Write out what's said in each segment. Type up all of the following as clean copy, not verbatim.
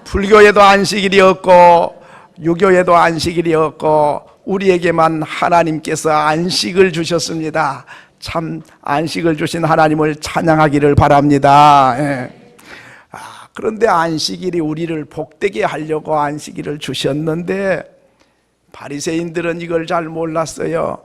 불교에도 안식일이 없고 유교에도 안식일이 없고 우리에게만 하나님께서 안식을 주셨습니다. 참 안식을 주신 하나님을 찬양하기를 바랍니다. 그런데 안식일이 우리를 복되게 하려고 안식일을 주셨는데 바리새인들은 이걸 잘 몰랐어요.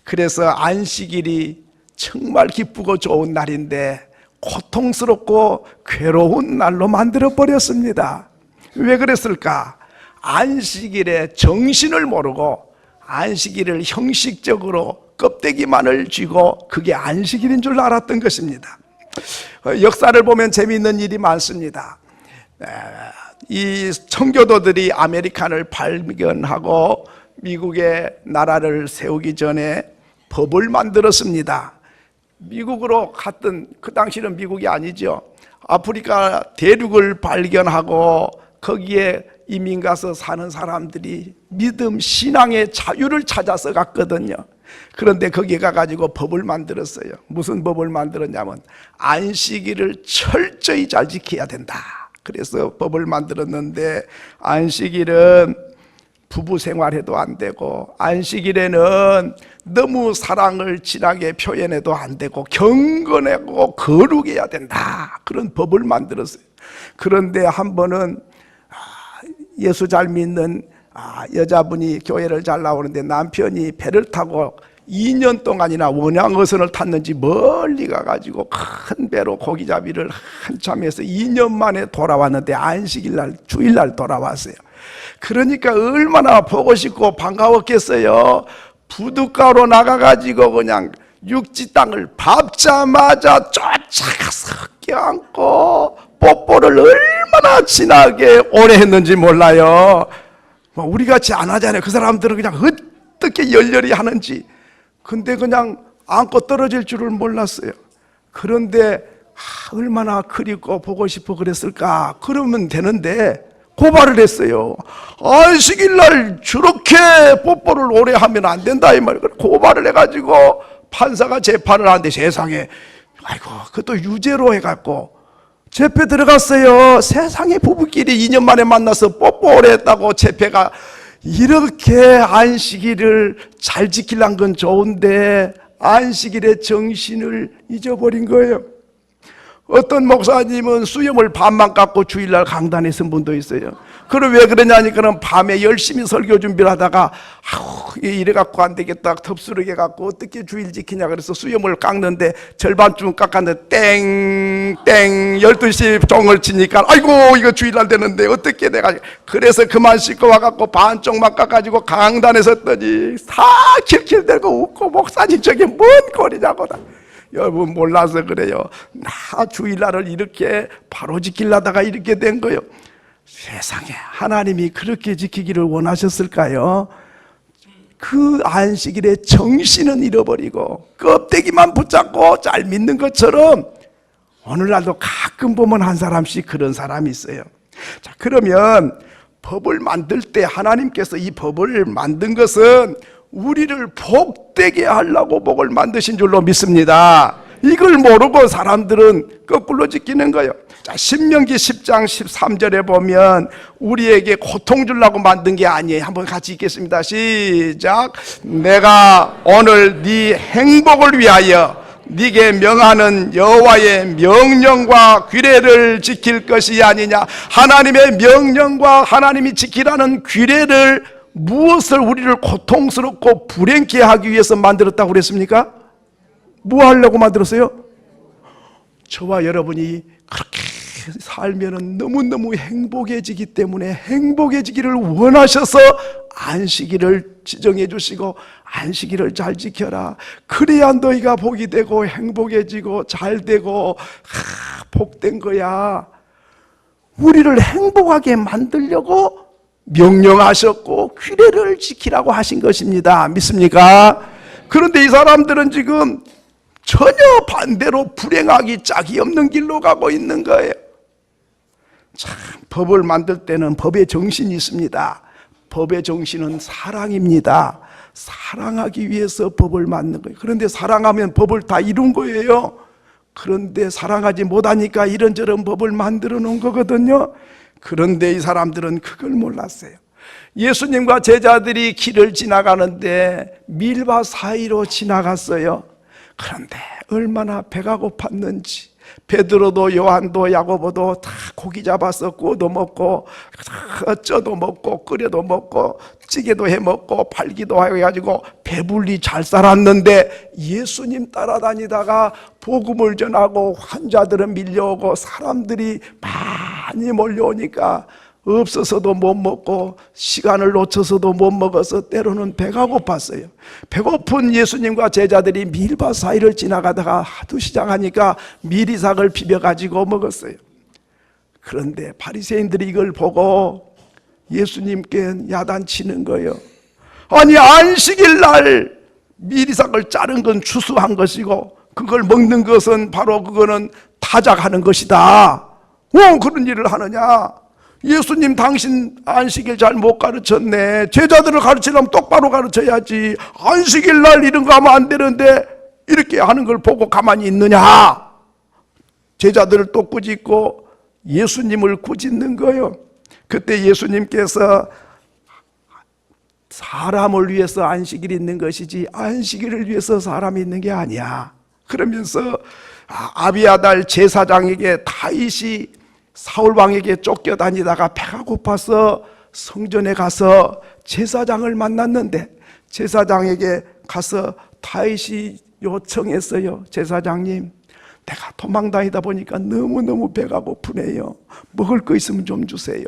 그래서 안식일이 정말 기쁘고 좋은 날인데 고통스럽고 괴로운 날로 만들어 버렸습니다. 왜 그랬을까? 안식일의 정신을 모르고 안식일을 형식적으로 껍데기만을 쥐고 그게 안식일인 줄 알았던 것입니다. 역사를 보면 재미있는 일이 많습니다. 이 청교도들이 아메리칸을 발견하고 미국의 나라를 세우기 전에 법을 만들었습니다. 미국으로 갔던, 그 당시는 미국이 아니죠. 아프리카 대륙을 발견하고 거기에 이민 가서 사는 사람들이 믿음, 신앙의 자유를 찾아서 갔거든요. 그런데 거기에 가가지고 법을 만들었어요. 무슨 법을 만들었냐면 안식일을 철저히 잘 지켜야 된다. 그래서 법을 만들었는데 안식일은 부부 생활해도 안 되고 안식일에는 너무 사랑을 진하게 표현해도 안 되고 경건하고 거룩해야 된다. 그런 법을 만들었어요. 그런데 한 번은 예수 잘 믿는 여자분이 교회를 잘 나오는데 남편이 배를 타고 2년 동안이나 원양어선을 탔는지 멀리 가가지고 큰 배로 고기잡이를 한참 해서 2년 만에 돌아왔는데 안식일날 주일날 돌아왔어요. 그러니까 얼마나 보고 싶고 반가웠겠어요. 부둣가로 나가가지고 그냥 육지 땅을 밟자마자 쫓아가서 껴안고 뽀뽀를 얼마나 진하게 오래 했는지 몰라요. 우리같이 안 하잖아요. 그 사람들은 그냥 어떻게 열렬히 하는지. 근데 그냥 안고 떨어질 줄을 몰랐어요. 그런데 얼마나 그립고 보고 싶어 그랬을까. 그러면 되는데 고발을 했어요. 안식일날 저렇게 뽀뽀를 오래 하면 안 된다 이 말이에요. 고발을 해가지고 판사가 재판을 하는데 세상에, 아이고 그것도 유죄로 해갖고 재패 들어갔어요. 세상에 부부끼리 2년 만에 만나서 뽀뽀 오래 했다고 재패가. 이렇게 안식일을 잘 지키려는 건 좋은데 안식일의 정신을 잊어버린 거예요. 어떤 목사님은 수염을 반만 깎고 주일날 강단에 선 분도 있어요. 그럼 왜 그러냐니까 밤에 열심히 설교 준비를 하다가 이래갖고 안 되겠다 덥수룩 해갖고 어떻게 주일 지키냐 그래서 수염을 깎는데 절반쯤 깎았는데 땡 12시 종을 치니까 아이고 이거 주일날 되는데 어떻게 내가. 그래서 그만 씻고 와갖고 반쪽만 깎아가지고 강단에 섰더니 다 킬킬대고 웃고 목사님 저게 뭔 꼴이냐고. 여러분 몰라서 그래요. 나 주일날을 이렇게 바로 지키려다가 이렇게 된 거예요. 세상에 하나님이 그렇게 지키기를 원하셨을까요? 그 안식일의 정신은 잃어버리고 껍데기만 붙잡고 잘 믿는 것처럼 오늘날도 가끔 보면 한 사람씩 그런 사람이 있어요. 자, 그러면 법을 만들 때 하나님께서 이 법을 만든 것은 우리를 복되게 하려고 복을 만드신 줄로 믿습니다. 이걸 모르고 사람들은 거꾸로 지키는 거예요. 자, 신명기 10장 13절에 보면 우리에게 고통 주려고 만든 게 아니에요. 한번 같이 읽겠습니다. 시작. 내가 오늘 네 행복을 위하여 네게 명하는 여호와의 명령과 규례를 지킬 것이 아니냐. 하나님의 명령과 하나님이 지키라는 규례를 무엇을 우리를 고통스럽고 불행케 하기 위해서 만들었다고 그랬습니까? 뭐 하려고 만들었어요? 저와 여러분이 그렇게 살면 너무너무 행복해지기 때문에 행복해지기를 원하셔서 안식일을 지정해 주시고 안식일을 잘 지켜라. 그래야 너희가 복이 되고 행복해지고 잘 되고 복된 거야. 우리를 행복하게 만들려고 명령하셨고 규례를 지키라고 하신 것입니다. 믿습니까? 그런데 이 사람들은 지금 전혀 반대로 불행하기 짝이 없는 길로 가고 있는 거예요. 참, 법을 만들 때는 법의 정신이 있습니다. 법의 정신은 사랑입니다. 사랑하기 위해서 법을 만든 거예요. 그런데 사랑하면 법을 다 이룬 거예요. 그런데 사랑하지 못하니까 이런저런 법을 만들어 놓은 거거든요. 그런데 이 사람들은 그걸 몰랐어요. 예수님과 제자들이 길을 지나가는데 밀밭 사이로 지나갔어요. 그런데 얼마나 배가 고팠는지 베드로도 요한도 야고보도 다 고기 잡아서 구워도 먹고 쪄도 먹고 끓여도 먹고 찌개도 해 먹고 팔기도 해가지고 배불리 잘 살았는데, 예수님 따라다니다가 복음을 전하고 환자들은 밀려오고 사람들이 많이 몰려오니까 없어서도 못 먹고 시간을 놓쳐서도 못 먹어서 때로는 배가 고팠어요. 배고픈 예수님과 제자들이 밀밭 사이를 지나가다가 하도 시장하니까 미리삭을 비벼가지고 먹었어요. 그런데 바리새인들이 이걸 보고 예수님께 야단치는 거예요. 아니, 안식일 날 미리삭을 자른 건 추수한 것이고 그걸 먹는 것은 바로 그거는 타작하는 것이다. 그런 일을 하느냐? 예수님, 당신 안식일 잘 못 가르쳤네. 제자들을 가르치려면 똑바로 가르쳐야지. 안식일 날 이런 거 하면 안 되는데 이렇게 하는 걸 보고 가만히 있느냐? 제자들을 또 꾸짖고 예수님을 꾸짖는 거예요. 그때 예수님께서 사람을 위해서 안식일이 있는 것이지 안식일을 위해서 사람이 있는 게 아니야. 그러면서 아비아달 제사장에게 다윗이 사울왕에게 쫓겨다니다가 배가 고파서 성전에 가서 제사장을 만났는데, 제사장에게 가서 다윗이 요청했어요. 제사장님, 내가 도망다니다 보니까 너무너무 배가 고프네요. 먹을 거 있으면 좀 주세요.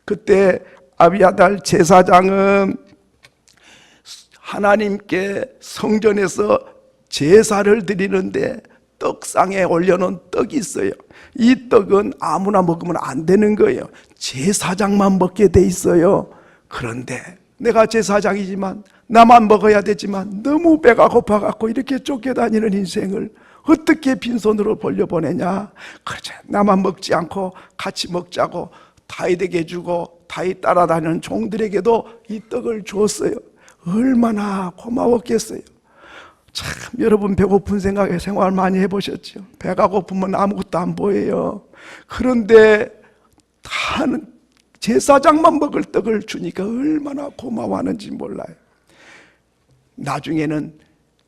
그때 아비아달 제사장은 하나님께 성전에서 제사를 드리는데 떡상에 올려놓은 떡이 있어요. 이 떡은 아무나 먹으면 안 되는 거예요. 제사장만 먹게 돼 있어요. 그런데 내가 제사장이지만 나만 먹어야 되지만 너무 배가 고파갖고 이렇게 쫓겨다니는 인생을 어떻게 빈손으로 벌려보내냐. 그렇죠. 나만 먹지 않고 같이 먹자고 다윗에게 주고 다윗 따라다니는 종들에게도 이 떡을 줬어요. 얼마나 고마웠겠어요. 참, 여러분 배고픈 생각에 생활 많이 해보셨죠? 배가 고프면 아무것도 안 보여요. 그런데 다는 제사장만 먹을 떡을 주니까 얼마나 고마워하는지 몰라요. 나중에는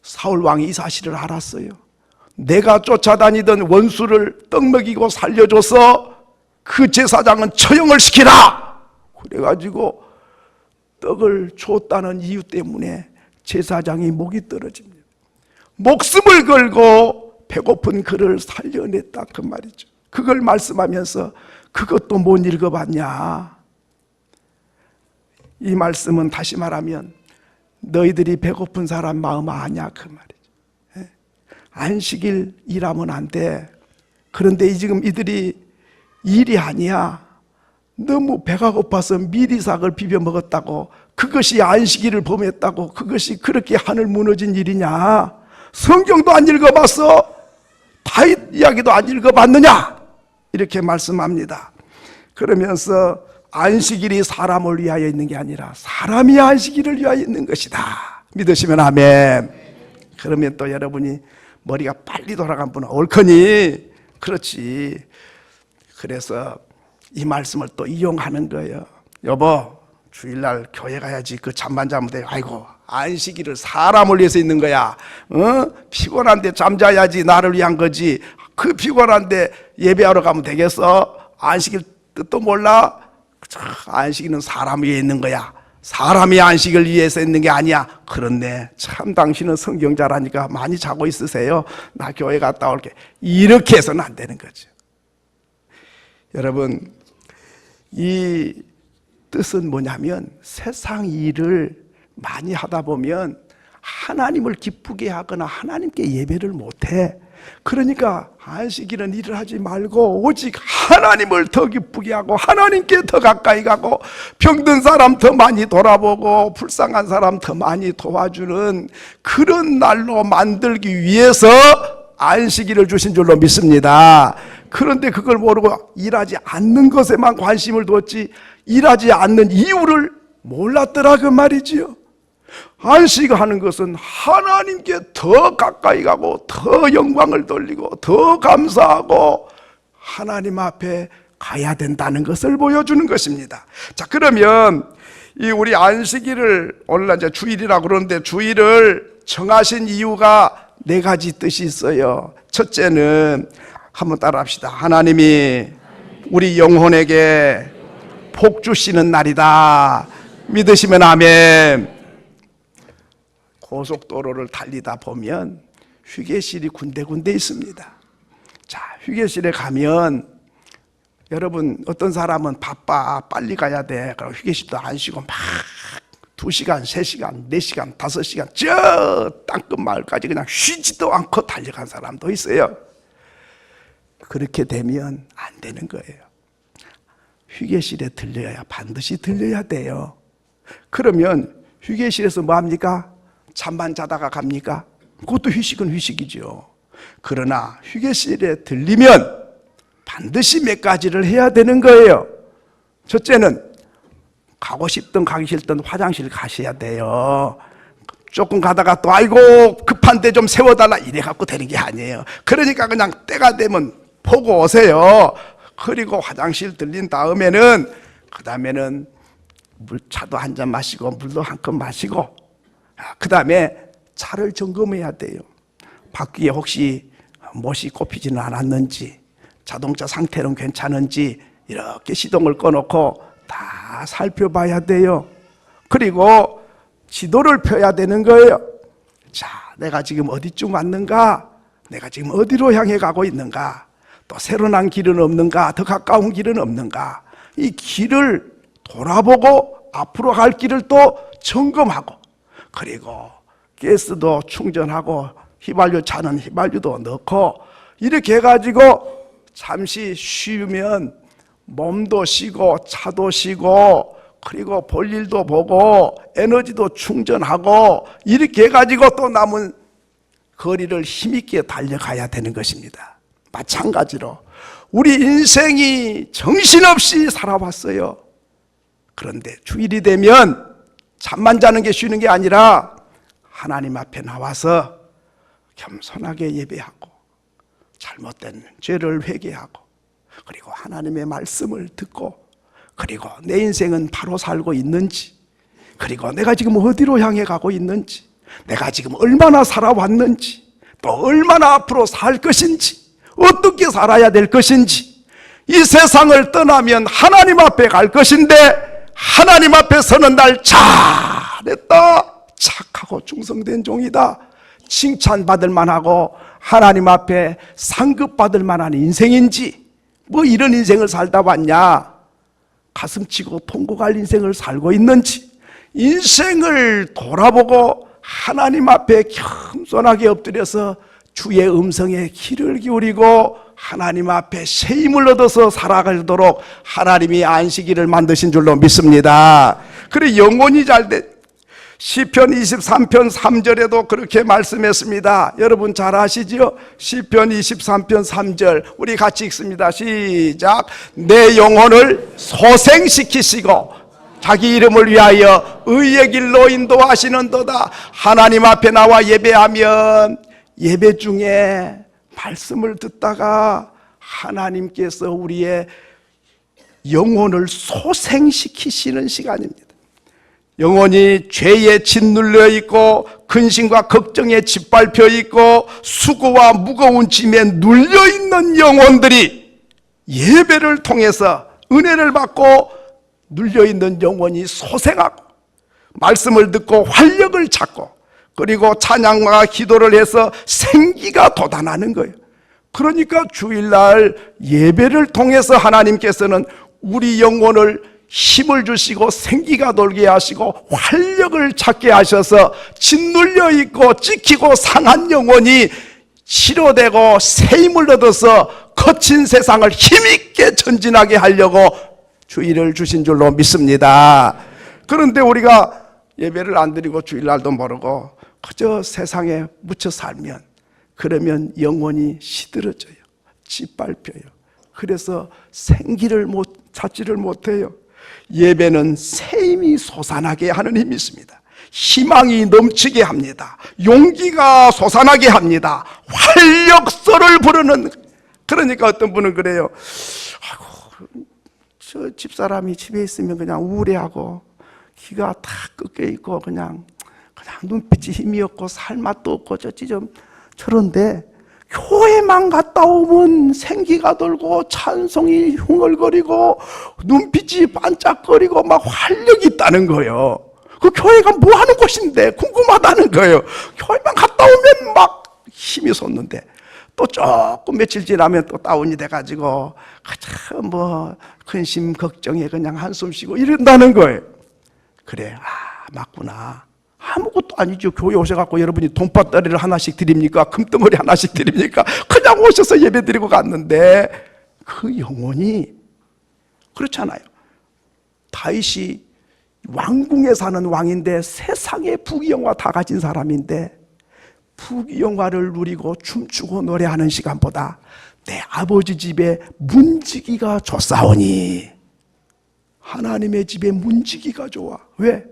사울왕이 이 사실을 알았어요. 내가 쫓아다니던 원수를 떡 먹이고 살려줘서 그 제사장은 처형을 시키라! 그래가지고 떡을 줬다는 이유 때문에 제사장이 목이 떨어집니다. 목숨을 걸고 배고픈 그를 살려냈다, 그 말이죠. 그걸 말씀하면서 그것도 못 읽어봤냐? 이 말씀은 다시 말하면 너희들이 배고픈 사람 마음 아냐, 그 말이죠. 안식일 일하면 안 돼. 그런데 지금 이들이 일이 아니야. 너무 배가 고파서 미리삭을 비벼 먹었다고, 그것이 안식일을 범했다고, 그것이 그렇게 하늘 무너진 일이냐? 성경도 안 읽어봤어? 다윗 이야기도 안 읽어봤느냐? 이렇게 말씀합니다. 그러면서 안식일이 사람을 위하여 있는 게 아니라 사람이 안식일을 위하여 있는 것이다. 믿으시면 아멘. 그러면 또 여러분이 머리가 빨리 돌아간 분은 옳거니? 그렇지. 그래서 이 말씀을 또 이용하는 거예요. 여보, 주일날 교회 가야지. 그 잠만 자면 돼. 아이고, 안식일을 사람을 위해서 있는 거야. 피곤한데 잠자야지. 나를 위한 거지. 그 피곤한데 예배하러 가면 되겠어? 안식일 뜻도 몰라? 안식일은 사람 위에 있는 거야. 사람이 안식을 위해서 있는 게 아니야. 그렇네. 참, 당신은 성경 잘하니까 많이 자고 있으세요. 나 교회 갔다 올게. 이렇게 해서는 안 되는 거죠. 여러분, 이 뜻은 뭐냐면 세상 일을 많이 하다 보면 하나님을 기쁘게 하거나 하나님께 예배를 못해. 그러니까 안식일은 일을 하지 말고 오직 하나님을 더 기쁘게 하고 하나님께 더 가까이 가고 병든 사람 더 많이 돌아보고 불쌍한 사람 더 많이 도와주는 그런 날로 만들기 위해서 안식일을 주신 줄로 믿습니다. 그런데 그걸 모르고 일하지 않는 것에만 관심을 뒀지 일하지 않는 이유를 몰랐더라, 그 말이지요. 안식하는 것은 하나님께 더 가까이 가고 더 영광을 돌리고 더 감사하고 하나님 앞에 가야 된다는 것을 보여주는 것입니다. 자, 그러면 이 우리 안식일을 오늘날 이제 주일이라고 그러는데 주일을 정하신 이유가 네 가지 뜻이 있어요. 첫째는 한번 따라합시다. 하나님이 우리 영혼에게 복 주시는 날이다. 믿으시면 아멘. 고속도로를 달리다 보면 휴게실이 군데군데 있습니다. 자, 휴게실에 가면 여러분 어떤 사람은 바빠 빨리 가야 돼. 그럼 휴게실도 안 쉬고 막 2시간, 3시간, 4시간, 5시간 저 땅끝 마을까지 그냥 쉬지도 않고 달려간 사람도 있어요. 그렇게 되면 안 되는 거예요. 휴게실에 들려야 반드시 들려야 돼요. 그러면 휴게실에서 뭐 합니까? 잠만 자다가 갑니까? 그것도 휴식은 휴식이죠. 그러나 휴게실에 들리면 반드시 몇 가지를 해야 되는 거예요. 첫째는 가고 싶든 가기 싫든 화장실 가셔야 돼요. 조금 가다가 또 아이고 급한데 좀 세워달라 이래 갖고 되는 게 아니에요. 그러니까 그냥 때가 되면 보고 오세요. 그리고 화장실 들린 다음에는 그 다음에는 차도 한 잔 마시고 물도 한 컵 마시고 그 다음에 차를 점검해야 돼요. 바퀴에 혹시 못이 꼽히지는 않았는지 자동차 상태는 괜찮은지 이렇게 시동을 꺼놓고 다 살펴봐야 돼요. 그리고 지도를 펴야 되는 거예요. 자, 내가 지금 어디쯤 왔는가? 내가 지금 어디로 향해 가고 있는가? 또 새로 난 길은 없는가? 더 가까운 길은 없는가? 이 길을 돌아보고 앞으로 갈 길을 또 점검하고 그리고 가스도 충전하고 휘발유 차는 휘발유도 넣고 이렇게 해가지고 잠시 쉬면 몸도 쉬고 차도 쉬고 그리고 볼 일도 보고 에너지도 충전하고 이렇게 해가지고 또 남은 거리를 힘있게 달려가야 되는 것입니다. 마찬가지로 우리 인생이 정신없이 살아왔어요. 그런데 주일이 되면 잠만 자는 게 쉬는 게 아니라 하나님 앞에 나와서 겸손하게 예배하고 잘못된 죄를 회개하고 그리고 하나님의 말씀을 듣고 그리고 내 인생은 바로 살고 있는지 그리고 내가 지금 어디로 향해 가고 있는지 내가 지금 얼마나 살아왔는지 또 얼마나 앞으로 살 것인지 어떻게 살아야 될 것인지 이 세상을 떠나면 하나님 앞에 갈 것인데 하나님 앞에 서는 날 잘했다 착하고 충성된 종이다 칭찬받을 만하고 하나님 앞에 상급받을 만한 인생인지 뭐 이런 인생을 살다 왔냐 가슴치고 통곡할 인생을 살고 있는지 인생을 돌아보고 하나님 앞에 겸손하게 엎드려서 주의 음성에 귀를 기울이고 하나님 앞에 새 힘을 얻어서 살아가도록 하나님이 안식일을 만드신 줄로 믿습니다. 그래 영혼이 잘돼 시편 23편 3절에도 그렇게 말씀했습니다. 여러분 잘 아시지요? 시편 23편 3절 우리 같이 읽습니다. 시작. 내 영혼을 소생시키시고 자기 이름을 위하여 의의 길로 인도하시는도다. 하나님 앞에 나와 예배하면 예배 중에 말씀을 듣다가 하나님께서 우리의 영혼을 소생시키시는 시간입니다. 영혼이 죄에 짓눌려 있고 근심과 걱정에 짓밟혀 있고 수고와 무거운 짐에 눌려 있는 영혼들이 예배를 통해서 은혜를 받고 눌려 있는 영혼이 소생하고 말씀을 듣고 활력을 찾고 그리고 찬양과 기도를 해서 생기가 돋아나는 거예요. 그러니까 주일날 예배를 통해서 하나님께서는 우리 영혼을 힘을 주시고 생기가 돌게 하시고 활력을 찾게 하셔서 짓눌려 있고 찍히고 상한 영혼이 치료되고 새 힘을 얻어서 거친 세상을 힘있게 전진하게 하려고 주일을 주신 줄로 믿습니다. 그런데 우리가 예배를 안 드리고 주일날도 모르고 그저 세상에 묻혀 살면 그러면 영혼이 시들어져요. 짓밟혀요. 그래서 생기를 찾지를 못해요. 예배는 새 힘이 솟아나게 하는 힘이 있습니다. 희망이 넘치게 합니다. 용기가 솟아나게 합니다. 활력소를 부르는. 그러니까 어떤 분은 그래요. 아이고, 저 집사람이 집에 있으면 그냥 우울해하고 기가 다 꺾여 있고 그냥 눈빛이 힘이 없고 살 맛도 없고 저런데 교회만 갔다 오면 생기가 돌고 찬송이 흉얼거리고 눈빛이 반짝거리고 막 활력이 있다는 거예요. 그 교회가 뭐 하는 곳인데 궁금하다는 거예요. 교회만 갔다 오면 막 힘이 솟는데 또 조금 며칠 지나면 또 다운이 돼가지고 가장 뭐 근심 걱정에 그냥 한숨 쉬고 이런다는 거예요. 그래, 맞구나. 아무것도 아니죠. 교회 오셔갖고 여러분이 돈밭다리를 하나씩 드립니까? 금덩어리 하나씩 드립니까? 그냥 오셔서 예배 드리고 갔는데 그 영혼이 그렇잖아요. 다윗이 왕궁에 사는 왕인데 세상의 부귀영화 다 가진 사람인데 부귀영화를 누리고 춤추고 노래하는 시간보다 내 아버지 집에 문지기가 좋사오니, 하나님의 집에 문지기가 좋아. 왜?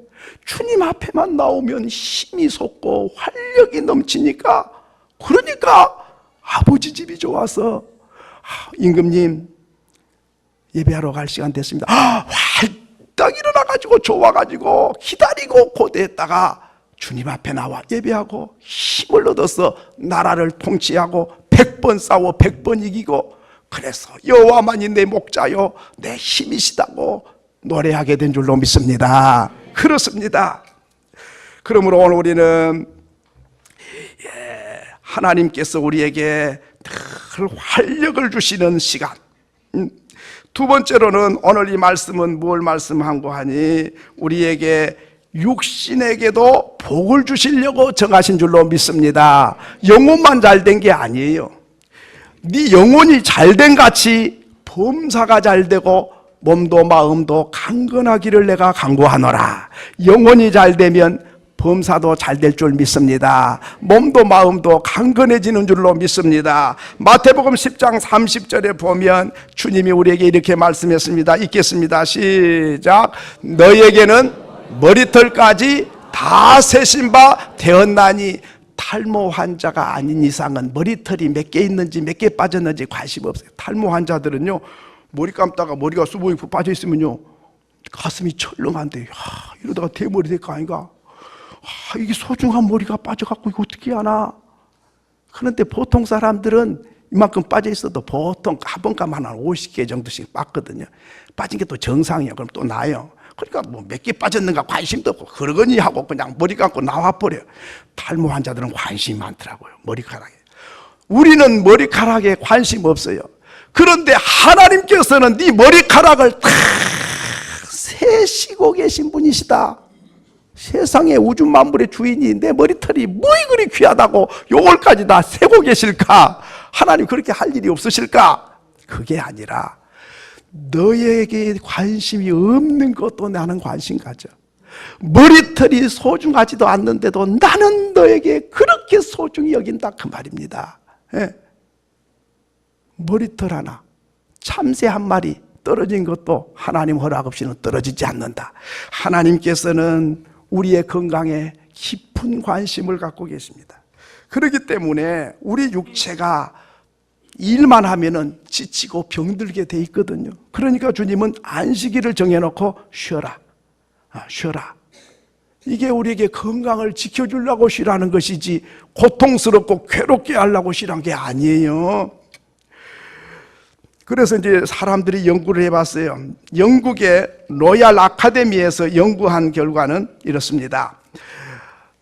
주님 앞에만 나오면 힘이 솟고 활력이 넘치니까, 그러니까 아버지 집이 좋아서. 임금님 예배하러 갈 시간 됐습니다. 활딱 일어나가지고 좋아가지고 기다리고 고대했다가 주님 앞에 나와 예배하고 힘을 얻어서 나라를 통치하고 100번 싸워 100번 이기고, 그래서 여호와만이 내 목자요 내 힘이시다고 노래하게 된 줄로 믿습니다. 그렇습니다. 그러므로 오늘 우리는 하나님께서 우리에게 늘 활력을 주시는 시간. 두 번째로는 오늘 이 말씀은 뭘 말씀한고 하니, 우리에게 육신에게도 복을 주시려고 정하신 줄로 믿습니다. 영혼만 잘된 게 아니에요. 네 영혼이 잘된 같이 범사가 잘되고 몸도 마음도 강건하기를 내가 간구하노라. 영혼이 잘되면 범사도 잘 될 줄 믿습니다. 몸도 마음도 강건해지는 줄로 믿습니다. 마태복음 10장 30절에 보면 주님이 우리에게 이렇게 말씀했습니다. 읽겠습니다. 시작. 너에게는 머리털까지 다 세신 바 되었나니, 탈모 환자가 아닌 이상은 머리털이 몇 개 있는지 몇 개 빠졌는지 관심 없어요. 탈모 환자들은요, 머리 감다가 머리가 수복이 빠져 있으면요 가슴이 철렁한데, 이러다가 대머리 될 거 아닌가? 이게 소중한 머리가 빠져갖고 이거 어떻게 하나? 그런데 보통 사람들은 이만큼 빠져 있어도 보통 한 번 감면 한 50개 정도씩 빠거든요. 빠진 게 또 정상이에요. 그럼 또 나요. 그러니까 뭐 몇 개 빠졌는가 관심도 없고 그러거니 하고 그냥 머리 감고 나와버려요. 탈모 환자들은 관심이 많더라고요. 머리카락에. 우리는 머리카락에 관심 없어요. 그런데 하나님께서는 네 머리카락을 다 세시고 계신 분이시다. 세상의 우주 만물의 주인이 내 머리털이 뭐이 그리 귀하다고 요걸까지 다 세고 계실까? 하나님 그렇게 할 일이 없으실까? 그게 아니라 너에게 관심이 없는 것도 나는 관심 가져. 머리털이 소중하지도 않는데도 나는 너에게 그렇게 소중히 여긴다, 그 말입니다. 예. 머리털 하나, 참새 한 마리 떨어진 것도 하나님 허락 없이는 떨어지지 않는다. 하나님께서는 우리의 건강에 깊은 관심을 갖고 계십니다. 그렇기 때문에 우리 육체가 일만 하면은 지치고 병들게 돼 있거든요. 그러니까 주님은 안식일을 정해놓고 쉬어라, 쉬어라. 이게 우리에게 건강을 지켜주려고 쉬라는 것이지 고통스럽고 괴롭게 하려고 쉬란 게 아니에요. 그래서 이제 사람들이 연구를 해봤어요. 영국의 로얄 아카데미에서 연구한 결과는 이렇습니다.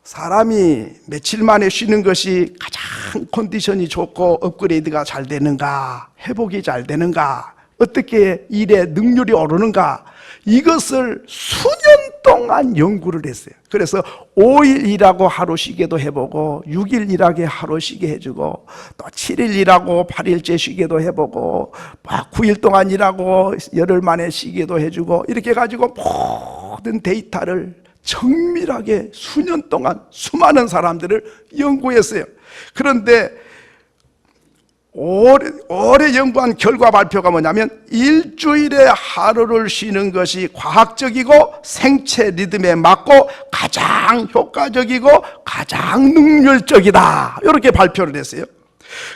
사람이 며칠 만에 쉬는 것이 가장 컨디션이 좋고 업그레이드가 잘 되는가, 회복이 잘 되는가, 어떻게 일의 능률이 오르는가, 이것을 수년 동안 연구를 했어요. 그래서 5일 일하고 하루 쉬게도 해보고, 6일 일하게 하루 쉬게 해주고, 또 7일 일하고 8일째 쉬게도 해보고, 9일 동안 일하고 열흘 만에 쉬게도 해주고, 이렇게 해가지고 모든 데이터를 정밀하게 수년 동안 수많은 사람들을 연구했어요. 그런데 올해 연구한 결과 발표가 뭐냐면, 일주일에 하루를 쉬는 것이 과학적이고 생체 리듬에 맞고 가장 효과적이고 가장 능률적이다, 이렇게 발표를 했어요.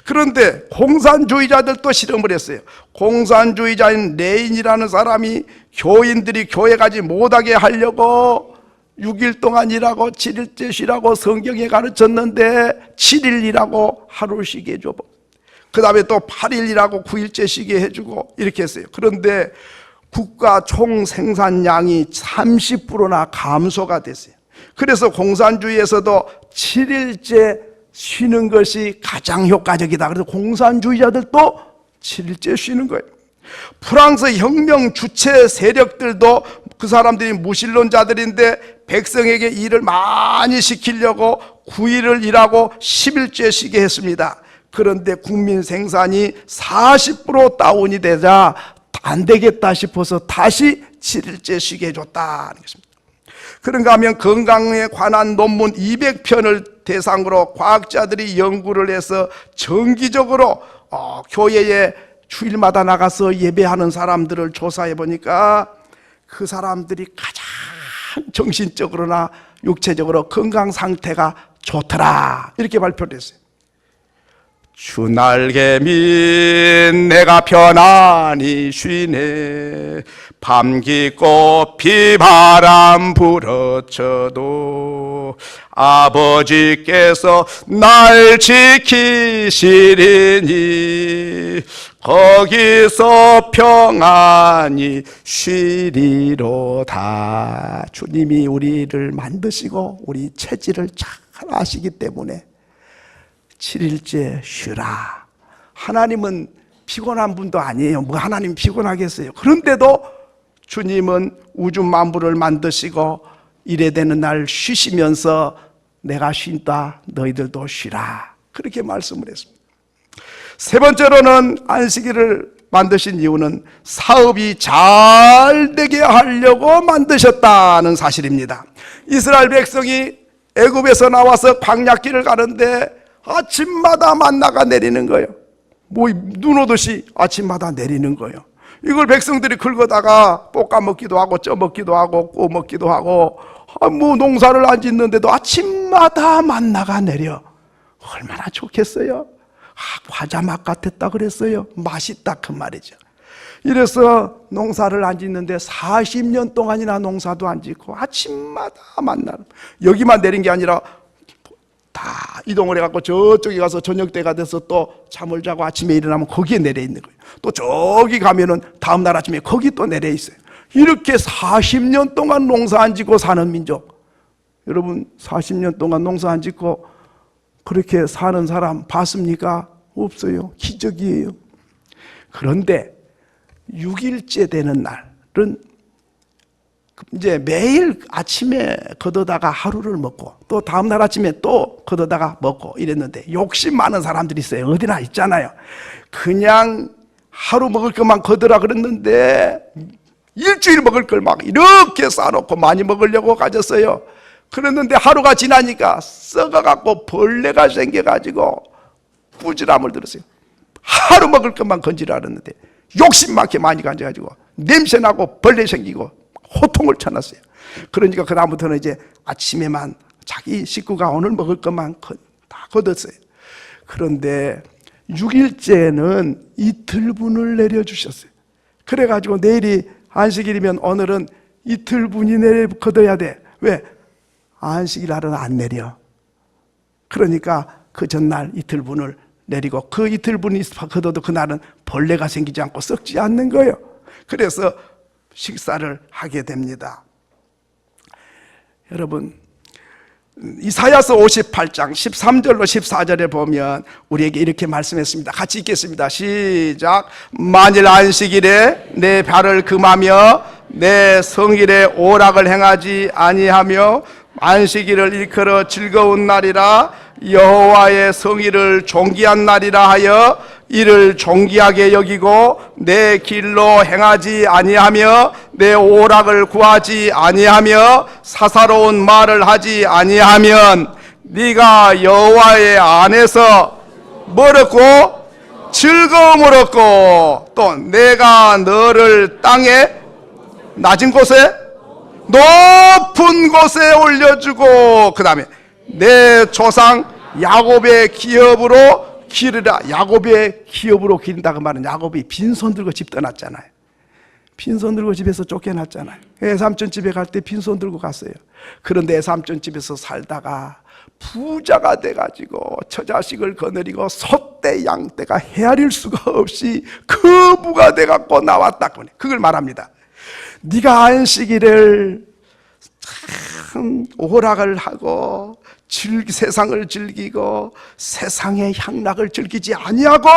그런데 공산주의자들도 실험을 했어요. 공산주의자인 레인이라는 사람이 교인들이 교회 가지 못하게 하려고 6일 동안 일하고 7일째 쉬라고 성경에 가르쳤는데 7일 일하고 하루 쉬게 해줘. 그 다음에 또 8일 일하고 9일째 쉬게 해주고 이렇게 했어요. 그런데 국가 총 생산량이 30%나 감소가 됐어요. 그래서 공산주의에서도 7일째 쉬는 것이 가장 효과적이다. 그래서 공산주의자들도 7일째 쉬는 거예요. 프랑스 혁명 주체 세력들도 그 사람들이 무신론자들인데 백성에게 일을 많이 시키려고 9일을 일하고 10일째 쉬게 했습니다. 그런데 국민 생산이 40% 다운이 되자 안 되겠다 싶어서 다시 7일째 쉬게 해줬다는 것입니다. 그런가 하면 건강에 관한 논문 200편을 대상으로 과학자들이 연구를 해서 정기적으로 교회에 주일마다 나가서 예배하는 사람들을 조사해 보니까 그 사람들이 가장 정신적으로나 육체적으로 건강 상태가 좋더라, 이렇게 발표를 했어요. 주날개민 내가 편안히 쉬네. 밤기고 비바람 불어쳐도 아버지께서 날 지키시리니 거기서 평안히 쉬리로다. 주님이 우리를 만드시고 우리 체질을 잘 아시기 때문에 7일째 쉬라. 하나님은 피곤한 분도 아니에요. 뭐 하나님 피곤하겠어요. 그런데도 주님은 우주 만물을 만드시고 일에 되는 날 쉬시면서 내가 쉰다, 너희들도 쉬라, 그렇게 말씀을 했습니다. 세 번째로는 안식일을 만드신 이유는 사업이 잘 되게 하려고 만드셨다는 사실입니다. 이스라엘 백성이 애굽에서 나와서 광야길을 가는데 아침마다 만나가 내리는 거예요. 뭐 눈 오듯이 아침마다 내리는 거예요. 이걸 백성들이 긁어다가 볶아 먹기도 하고 쪄 먹기도 하고 구워 먹기도 하고, 뭐 농사를 안 짓는데도 아침마다 만나가 내려. 얼마나 좋겠어요. 과자 맛 같았다 그랬어요. 맛있다 그 말이죠. 이래서 농사를 안 짓는데 40년 동안이나 농사도 안 짓고 아침마다 만나는, 여기만 내린 게 아니라 다 이동을 해갖고 저쪽에 가서 저녁 때가 돼서 또 잠을 자고 아침에 일어나면 거기에 내려 있는 거예요. 또 저기 가면은 다음날 아침에 거기 또 내려 있어요. 이렇게 40년 동안 농사 안 짓고 사는 민족, 여러분 40년 동안 농사 안 짓고 그렇게 사는 사람 봤습니까? 없어요. 기적이에요. 그런데 6일째 되는 날은 이제 매일 아침에 걷어다가 하루를 먹고 또 다음날 아침에 또 걷어다가 먹고 이랬는데, 욕심 많은 사람들이 있어요. 어디나 있잖아요. 그냥 하루 먹을 것만 걷으라 그랬는데 일주일 먹을 걸 막 이렇게 싸놓고 많이 먹으려고 가졌어요. 그랬는데 하루가 지나니까 썩어갖고 벌레가 생겨가지고 꾸지람을 들었어요. 하루 먹을 것만 건지라 그랬는데 욕심 많게 많이 가져가지고 냄새나고 벌레 생기고 호통을 쳐놨어요. 그러니까 그 다음부터는 이제 아침에만 자기 식구가 오늘 먹을 것만 다 걷었어요. 그런데 6일째는 이틀분을 내려주셨어요. 그래가지고 내일이 안식일이면 오늘은 이틀분이 내려 걷어야 돼. 왜? 안식일 날은 안 내려. 그러니까 그 전날 이틀분을 내리고, 그 이틀분이 걷어도 그날은 벌레가 생기지 않고 썩지 않는 거예요. 그래서 식사를 하게 됩니다. 여러분, 이사야서 58장 13절로 14절에 보면 우리에게 이렇게 말씀했습니다. 같이 읽겠습니다. 시작. 만일 안식일에 내 발을 금하며 내 성일에 오락을 행하지 아니하며 안식일을 일컬어 즐거운 날이라 여호와의 성일을 존귀한 날이라 하여 이를 존귀하게 여기고 내 길로 행하지 아니하며 내 오락을 구하지 아니하며 사사로운 말을 하지 아니하면 네가 여호와의 안에서 뭘 얻고? 즐거움을 얻고, 또 내가 너를 땅에 낮은 곳에 높은 곳에 올려주고, 그 다음에 내 조상 야곱의 기업으로 기르라. 야곱의 기업으로 기른다고 말은 야곱이 빈손 들고 집 떠났잖아요. 빈손 들고 집에서 쫓겨났잖아요. 애삼촌 집에 갈 때 빈손 들고 갔어요. 그런데 애삼촌 집에서 살다가 부자가 돼가지고 처자식을 거느리고 소떼 양떼가 헤아릴 수가 없이 거부가 돼갖고 나왔다. 그걸 말합니다. 네가 안식일을 참 오락을 하고 세상을 즐기고 세상의 향락을 즐기지 아니하고,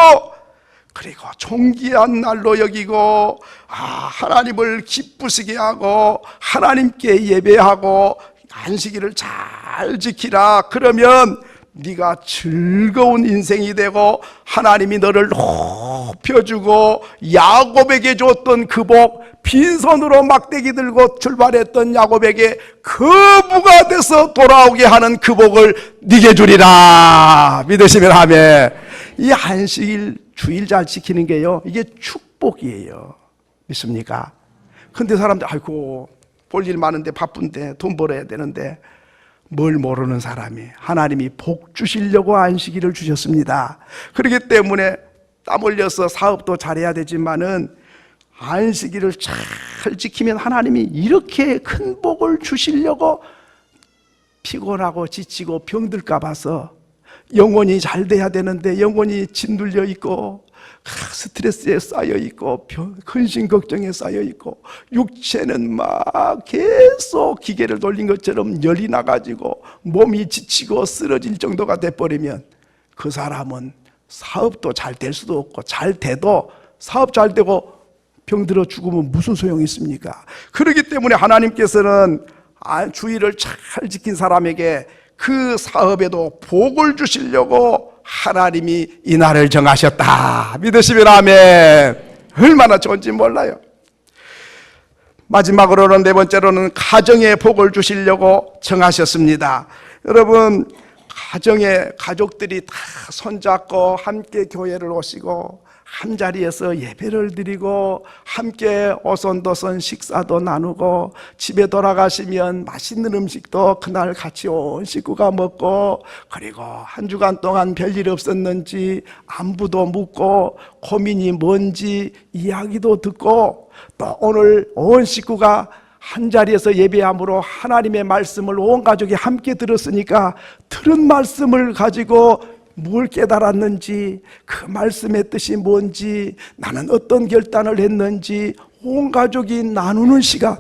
그리고 존귀한 날로 여기고 하나님을 기쁘시게 하고 하나님께 예배하고 안식일을 잘 지키라. 그러면 네가 즐거운 인생이 되고 하나님이 너를 높여주고 야곱에게 줬던 그 복, 빈손으로 막대기 들고 출발했던 야곱에게 거부가 돼서 돌아오게 하는 그 복을 네게 주리라. 믿으시면 아멘. 이 안식일 주일 잘 지키는 게요, 이게 축복이에요. 믿습니까? 근데 사람들 아이고 볼 일 많은데 바쁜데 돈 벌어야 되는데, 뭘 모르는 사람이 하나님이 복 주시려고 안식일을 주셨습니다. 그렇기 때문에 땀 흘려서 사업도 잘해야 되지만은 안식일을 잘 지키면 하나님이 이렇게 큰 복을 주시려고 피곤하고 지치고 병들까 봐서 영혼이 잘 돼야 되는데 영혼이 짓눌려 있고 스트레스에 쌓여 있고 근심 걱정에 쌓여 있고 육체는 막 계속 기계를 돌린 것처럼 열이 나가지고 몸이 지치고 쓰러질 정도가 돼버리면 그 사람은 사업도 잘 될 수도 없고, 잘 돼도 사업 잘 되고 병들어 죽으면 무슨 소용이 있습니까? 그렇기 때문에 하나님께서는 주일을 잘 지킨 사람에게 그 사업에도 복을 주시려고 하나님이 이 날을 정하셨다. 믿으시면 아멘. 얼마나 좋은지 몰라요. 마지막으로는 네 번째로는 가정에 복을 주시려고 정하셨습니다. 여러분, 가정에 가족들이 다 손잡고 함께 교회를 오시고 한자리에서 예배를 드리고 함께 오손도손 식사도 나누고 집에 돌아가시면 맛있는 음식도 그날 같이 온 식구가 먹고, 그리고 한 주간 동안 별일 없었는지 안부도 묻고 고민이 뭔지 이야기도 듣고, 또 오늘 온 식구가 한자리에서 예배함으로 하나님의 말씀을 온 가족이 함께 들었으니까 들은 말씀을 가지고 뭘 깨달았는지, 그 말씀의 뜻이 뭔지, 나는 어떤 결단을 했는지 온 가족이 나누는 시간,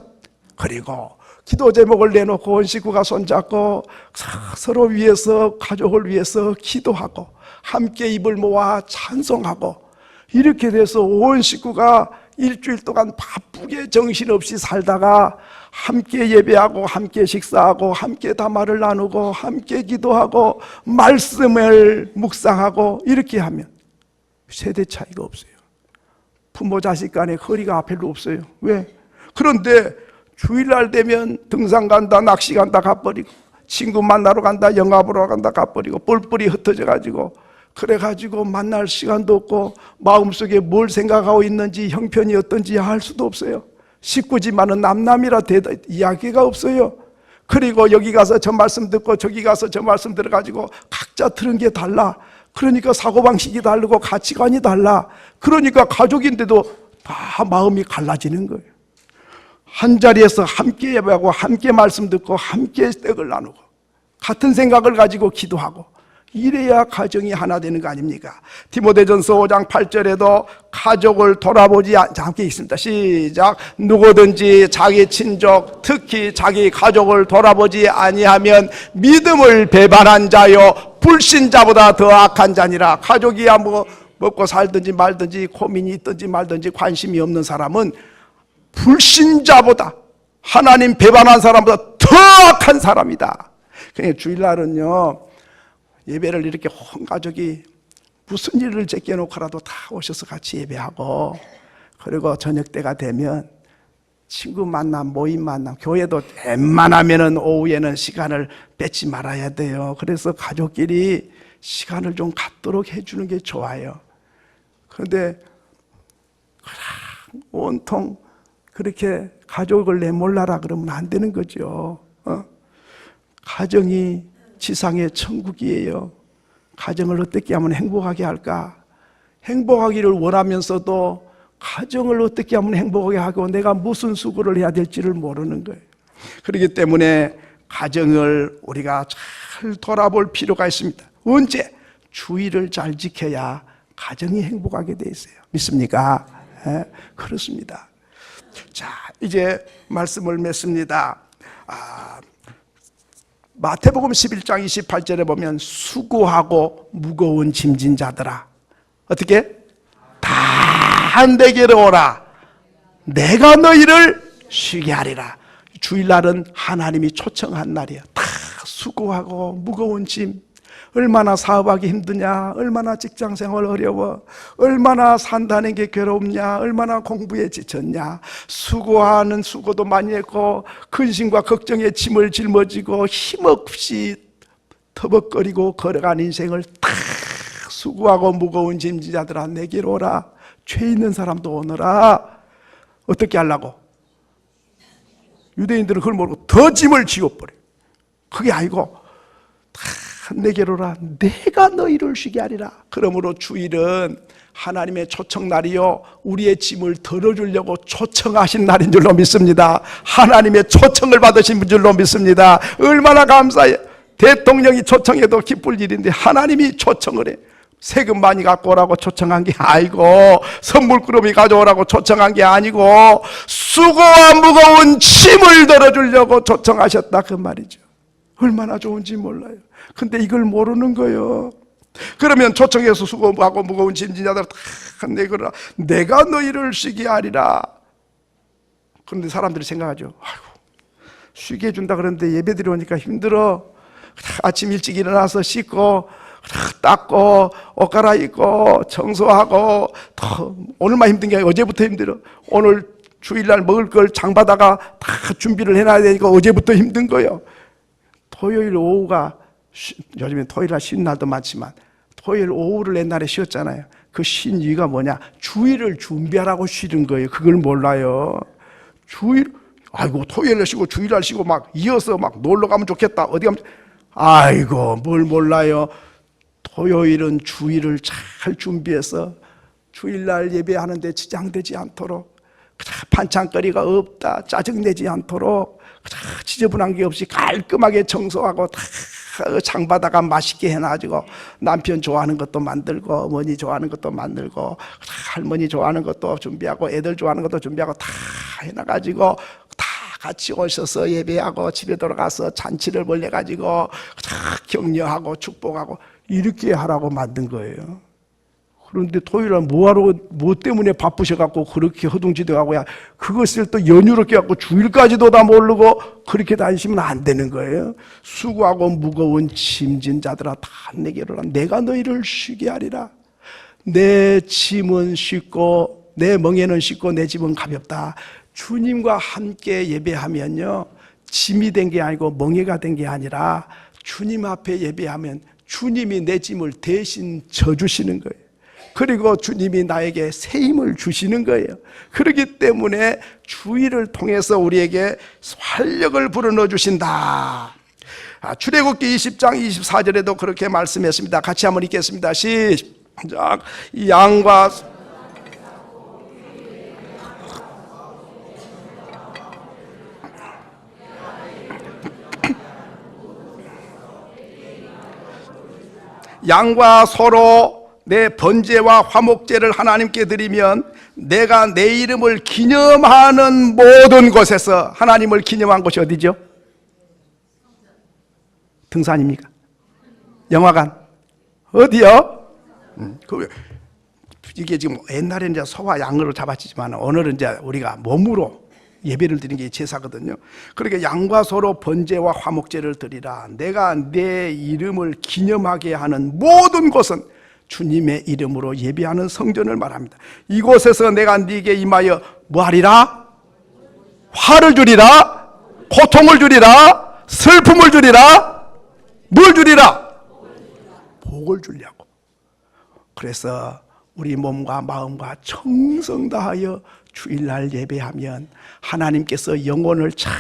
그리고 기도 제목을 내놓고 온 식구가 손잡고 서로 위해서, 가족을 위해서 기도하고 함께 입을 모아 찬송하고, 이렇게 돼서 온 식구가 일주일 동안 바쁘게 정신없이 살다가 함께 예배하고 함께 식사하고 함께 담화를 나누고 함께 기도하고 말씀을 묵상하고, 이렇게 하면 세대 차이가 없어요. 부모 자식 간에 거리가 별로 없어요. 왜? 그런데 주일날 되면 등산 간다, 낚시 간다 가버리고, 친구 만나러 간다, 영화 보러 간다 가버리고, 뿔뿔이 흩어져 가지고, 그래가지고 만날 시간도 없고 마음속에 뭘 생각하고 있는지 형편이 어떤지 알 수도 없어요. 식구지만은 남남이라 이야기가 없어요. 그리고 여기 가서 저 말씀 듣고 저기 가서 저 말씀 들어가지고 각자 들은 게 달라. 그러니까 사고방식이 다르고 가치관이 달라. 그러니까 가족인데도 다 마음이 갈라지는 거예요. 한자리에서 함께 예배하고 함께 말씀 듣고 함께 떡을 나누고 같은 생각을 가지고 기도하고, 이래야 가정이 하나 되는 거 아닙니까? 디모데전서 5장 8절에도 가족을 돌아보지 함께 있습니다. 시작. 누구든지 자기 친족, 특히 자기 가족을 돌아보지 아니하면 믿음을 배반한 자요 불신자보다 더 악한 자니라. 가족이야 뭐 먹고 살든지 말든지 고민이 있든지 말든지 관심이 없는 사람은 불신자보다, 하나님 배반한 사람보다 더 악한 사람이다. 그러니까 주일날은요, 예배를 이렇게 온 가족이 무슨 일을 제껴놓고라도 다 오셔서 같이 예배하고, 그리고 저녁 때가 되면 친구 만남, 모임 만남, 교회도 웬만하면은 오후에는 시간을 뺏지 말아야 돼요. 그래서 가족끼리 시간을 좀 갖도록 해주는 게 좋아요. 그런데 온통 그렇게 가족을 내몰라라 그러면 안 되는 거죠. 가정이 지상의 천국이에요. 가정을 어떻게 하면 행복하게 할까? 행복하기를 원하면서도 가정을 어떻게 하면 행복하게 하고 내가 무슨 수고를 해야 될지를 모르는 거예요. 그렇기 때문에 가정을 우리가 잘 돌아볼 필요가 있습니다. 언제? 주의를 잘 지켜야 가정이 행복하게 돼 있어요. 믿습니까? 네, 그렇습니다. 자, 이제 말씀을 맺습니다. 마태복음 11장 28절에 보면 수고하고 무거운 짐진 자들아 어떻게? 다 내게로 오라 내가 너희를 쉬게 하리라. 주일날은 하나님이 초청한 날이야. 다 수고하고 무거운 짐, 얼마나 사업하기 힘드냐, 얼마나 직장생활 어려워, 얼마나 산다는 게 괴롭냐, 얼마나 공부에 지쳤냐, 수고하는 수고도 많이 했고 근심과 걱정에 짐을 짊어지고 힘없이 터벅거리고 걸어간 인생을 다 수고하고 무거운 짐지자들아 내게로 오라. 죄 있는 사람도 오너라. 어떻게 하려고? 유대인들은 그걸 모르고 더 짐을 지워버려. 그게 아니고 다 내게로 오라. 내가 너희를 쉬게 하리라. 그러므로 주일은 하나님의 초청날이요 우리의 짐을 덜어주려고 초청하신 날인 줄로 믿습니다. 하나님의 초청을 받으신 줄로 믿습니다. 얼마나 감사해요. 대통령이 초청해도 기쁠 일인데 하나님이 초청을 해. 세금 많이 갖고 오라고 초청한 게 아니고 선물꾸러미 가져오라고 초청한 게 아니고 수고와 무거운 짐을 덜어주려고 초청하셨다 그 말이죠. 얼마나 좋은지 몰라요. 근데 이걸 모르는 거예요. 그러면 초청해서 수고하고 무거운 짐진 자들 다 내거라. 내가 너희를 쉬게 하리라. 그런데 사람들이 생각하죠. 아이고, 쉬게 해준다 그러는데 예배 드려오니까 힘들어. 아침 일찍 일어나서 씻고 닦고 옷 갈아입고 청소하고 오늘만 힘든 게 아니라 어제부터 힘들어. 오늘 주일날 먹을 걸 장바다가 다 준비를 해놔야 되니까 어제부터 힘든 거예요. 토요일 오후가 요즘엔 토요일날 쉬는 날도 많지만 토요일 오후를 옛날에 쉬었잖아요. 그 쉰 이유가 뭐냐? 주일을 준비하라고 쉬는 거예요. 그걸 몰라요. 주일 아이고 토요일날 쉬고 주일날 쉬고 막 이어서 막 놀러 가면 좋겠다. 어디 가면 아이고 뭘 몰라요. 토요일은 주일을 잘 준비해서 주일날 예배하는데 지장되지 않도록 반찬거리가 없다 짜증내지 않도록 지저분한 게 없이 깔끔하게 청소하고 다 장바다가 맛있게 해놔가지고 남편 좋아하는 것도 만들고 어머니 좋아하는 것도 만들고 할머니 좋아하는 것도 준비하고 애들 좋아하는 것도 준비하고 다 해놔가지고 다 같이 오셔서 예배하고 집에 돌아가서 잔치를 벌려가지고 다 격려하고 축복하고 이렇게 하라고 만든 거예요. 그런데 토요일날 뭐하러 뭐 때문에 바쁘셔갖고 그렇게 허둥지둥하고 그것을 또 연유로 껴갖고 주일까지도 다 모르고 그렇게 다니시면 안 되는 거예요. 수고하고 무거운 짐진 자들아 다 내게로 오라. 내가 너희를 쉬게 하리라. 내 짐은 쉽고 내 멍에는 쉽고 내 짐은 가볍다. 주님과 함께 예배하면요 짐이 된 게 아니고 멍에가 된 게 아니라 주님 앞에 예배하면 주님이 내 짐을 대신 져주시는 거예요. 그리고 주님이 나에게 새 힘을 주시는 거예요. 그렇기 때문에 주일을 통해서 우리에게 활력을 불어넣어 주신다. 출애굽기 20장 24절에도 그렇게 말씀했습니다. 같이 한번 읽겠습니다. 시작. 양과 양과 소로 내 번제와 화목제를 하나님께 드리면 내가 내 이름을 기념하는 모든 곳에서 하나님을 기념한 곳이 어디죠? 등산입니까? 영화관? 어디요? 이게 지금 옛날에는 이제 소와 양으로 잡았지만 오늘은 이제 우리가 몸으로 예배를 드리는 게 제사거든요. 그러니까 양과 소로 번제와 화목제를 드리라. 내가 내 이름을 기념하게 하는 모든 곳은 주님의 이름으로 예배하는 성전을 말합니다. 이곳에서 내가 네게 임하여 뭐하리라? 화를 주리라? 고통을 주리라? 슬픔을 주리라? 뭘 주리라? 복을 주려고. 그래서 우리 몸과 마음과 정성 다하여 주일날 예배하면 하나님께서 영혼을 잘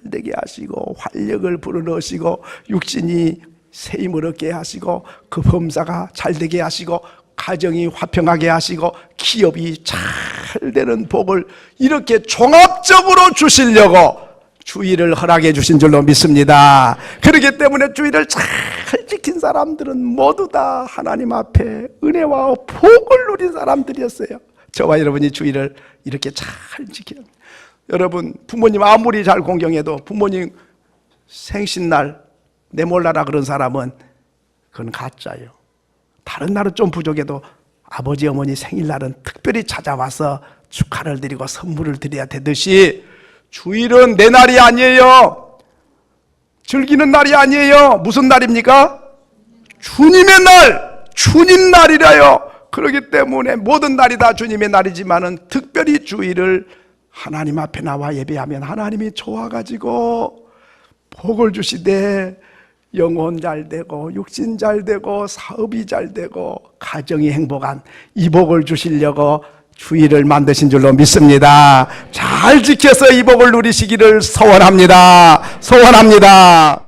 되게 하시고 활력을 불어넣으시고 육신이 새 힘을 얻게 하시고 그 범사가 잘 되게 하시고 가정이 화평하게 하시고 기업이 잘 되는 복을 이렇게 종합적으로 주시려고 주의를 허락해 주신 줄로 믿습니다. 그렇기 때문에 주의를 잘 지킨 사람들은 모두 다 하나님 앞에 은혜와 복을 누린 사람들이었어요. 저와 여러분이 주의를 이렇게 잘 지키는, 여러분 부모님 아무리 잘 공경해도 부모님 생신날 내몰라라 그런 사람은 그건 가짜예요. 다른 날은 좀 부족해도 아버지 어머니 생일날은 특별히 찾아와서 축하를 드리고 선물을 드려야 되듯이 주일은 내 날이 아니에요. 즐기는 날이 아니에요. 무슨 날입니까? 주님의 날, 주님 날이라요. 그렇기 때문에 모든 날이 다 주님의 날이지만은 특별히 주일을 하나님 앞에 나와 예배하면 하나님이 좋아가지고 복을 주시되 영혼 잘 되고 육신 잘 되고 사업이 잘 되고 가정이 행복한 이 복을 주시려고 주일을 만드신 줄로 믿습니다. 잘 지켜서 이 복을 누리시기를 소원합니다. 소원합니다.